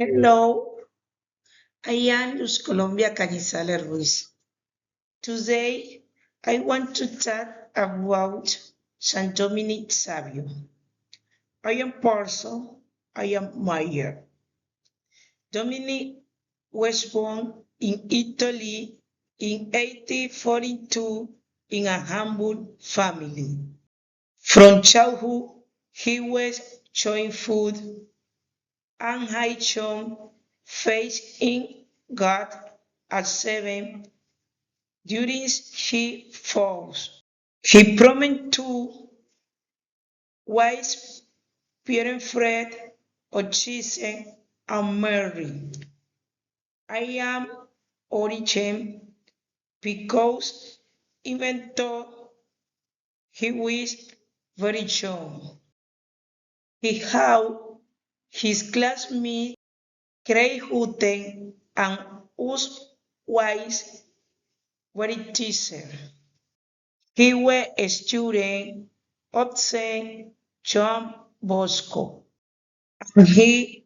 Hello, I am Luz Colombia Cañizales Ruiz. Today, I want to talk about San Dominic Savio. I am Parcel, I am Mayer. Dominic was born in Italy in 1842 in a humble family. From childhood, he was showing food and had shown faith in God at 7 during his falls. He promised to wise parent Fred, Ochise, and Mary. I am origin because even though he was very young, he had his classmates Craig Hutton and Us Wise were teacher. He was a student of Saint John Bosco. He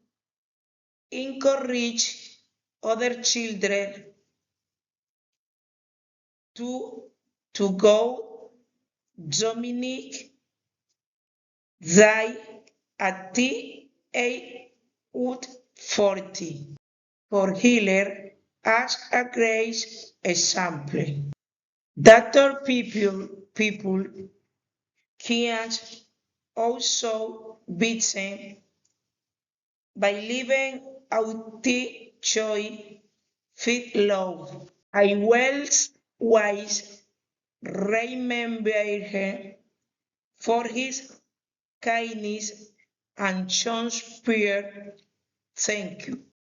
encouraged other children to, to go. Dominic died at the age of 40 for Hitler as a great example. That other people can also be seen by living out the joy, fit love. I will wise remember him for his kindness and Sean Spear. Thank you.